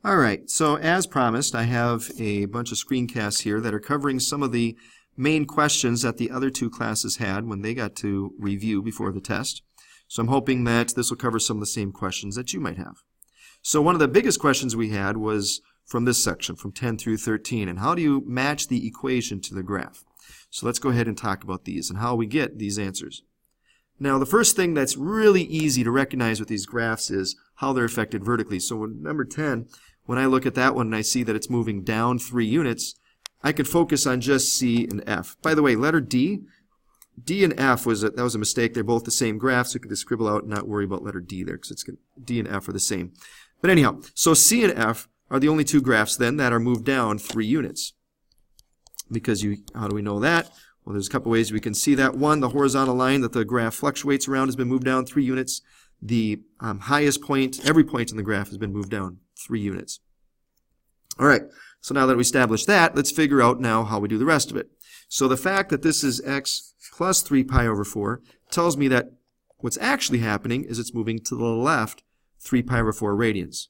All right, so as promised, I have a bunch of screencasts here that are covering some of the main questions that the other two classes had when they got to review before the test. So I'm hoping that this will cover some of the same questions that you might have. So one of the biggest questions we had was from this section, from 10 through 13, and how do you match the equation to the graph? So let's go ahead and talk about these and how we get these answers. Now, the first thing that's really easy to recognize with these graphs is how they're affected vertically. So in number 10, when I look at that one and I see that it's moving down 3 units, I could focus on just C and F. By the way, letter D and F that was a mistake. They're both the same graph, so you can just scribble out and not worry about letter D there, because D and F are the same. But anyhow, so C and F are the only two graphs then that are moved down 3 units. Because how do we know that? Well, there's a couple ways we can see that. One, the horizontal line that the graph fluctuates around has been moved down 3 units. The highest point, every point in the graph has been moved down 3 units. All right, so now that we established that, let's figure out now how we do the rest of it. So the fact that this is x plus 3 pi over 4 tells me that what's actually happening is it's moving to the left 3 pi over 4 radians.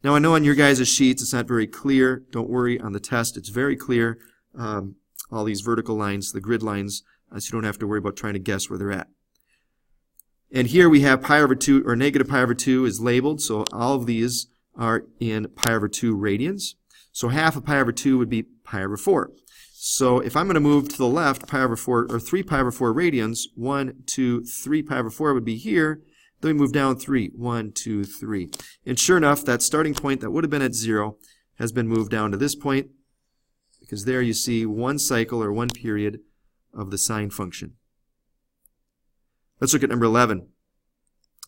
Now I know on your guys' sheets it's not very clear. Don't worry, on the test it's very clear. All these vertical lines, the grid lines, so you don't have to worry about trying to guess where they're at. And here we have pi over 2, or negative pi over 2 is labeled, so all of these are in pi over 2 radians. So half of pi over 2 would be pi over 4. So if I'm going to move to the left, pi over 4, or 3 pi over 4 radians, 1, 2, 3 pi over 4 would be here. Then we move down 3, 1, 2, 3. And sure enough, that starting point that would have been at 0 has been moved down to this point, because there you see one cycle or one period of the sine function. Let's look at number 11.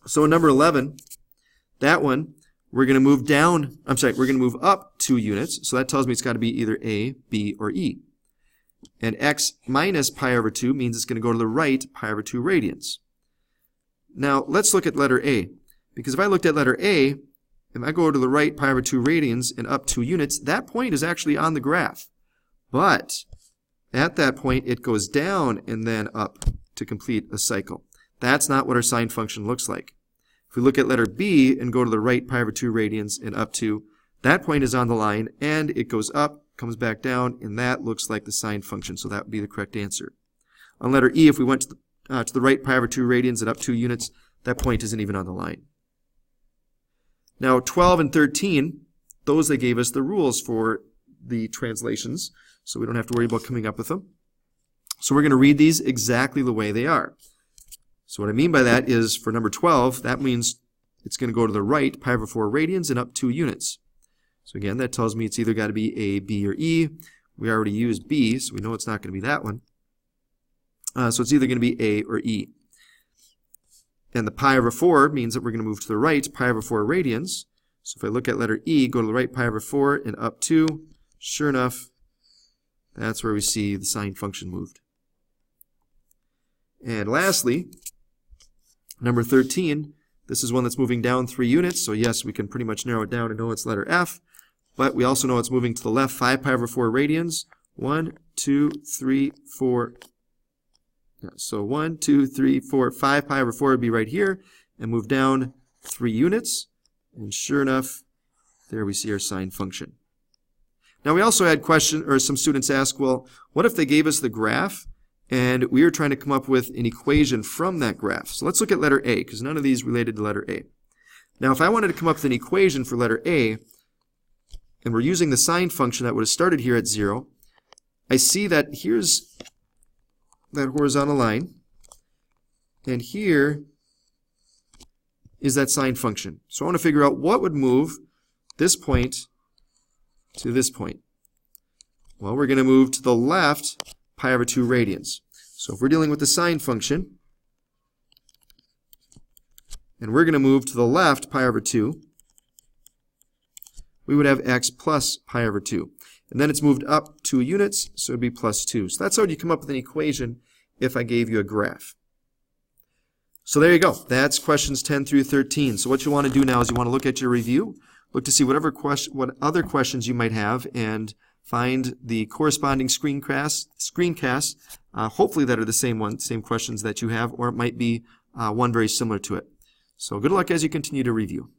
So in number 11, that one, we're going to move down, we're going to move up 2 units. So that tells me it's got to be either A, B, or E. And x minus pi over 2 means it's going to go to the right pi over 2 radians. Now let's look at letter A. Because if I looked at letter A, if I go to the right pi over 2 radians and up 2 units, that point is actually on the graph. But at that point, it goes down and then up to complete a cycle. That's not what our sine function looks like. If we look at letter B and go to the right pi over 2 radians and up 2, that point is on the line, and it goes up, comes back down, and that looks like the sine function, so that would be the correct answer. On letter E, if we went to the right pi over 2 radians and up 2 units, that point isn't even on the line. Now, 12 and 13, those they gave us the rules for the translations, so we don't have to worry about coming up with them. So we're going to read these exactly the way they are. So what I mean by that is for number 12, that means it's going to go to the right pi over 4 radians and up 2 units. So again, that tells me it's either got to be A, B, or E. We already used B, so we know it's not going to be that one. So it's either going to be A or E. And the pi over 4 means that we're going to move to the right pi over 4 radians. So if I look at letter E, go to the right pi over 4 and up 2, sure enough, that's where we see the sine function moved. And lastly, number 13, this is one that's moving down 3 units, so yes, we can pretty much narrow it down and know it's letter F, but we also know it's moving to the left 5 pi over 4 radians. 1, 2, 3, 4. So 1, 2, 3, 4, 5 pi over 4 would be right here, and move down 3 units, and sure enough, there we see our sine function. Now we also had some students ask, well, what if they gave us the graph and we were trying to come up with an equation from that graph? So let's look at letter A, because none of these related to letter A. Now if I wanted to come up with an equation for letter A, and we're using the sine function that would have started here at 0, I see that here's that horizontal line, and here is that sine function. So I want to figure out what would move this point to this point. Well, we're going to move to the left pi over 2 radians. So if we're dealing with the sine function, and we're going to move to the left pi over 2, we would have x plus pi over 2. And then it's moved up 2 units, so it would be plus 2. So that's how you come up with an equation if I gave you a graph. So there you go. That's questions 10 through 13. So what you want to do now is you want to look at your review, look to see what other questions you might have, and find the corresponding screencasts, hopefully that are the same questions that you have, or it might be one very similar to it. So good luck as you continue to review.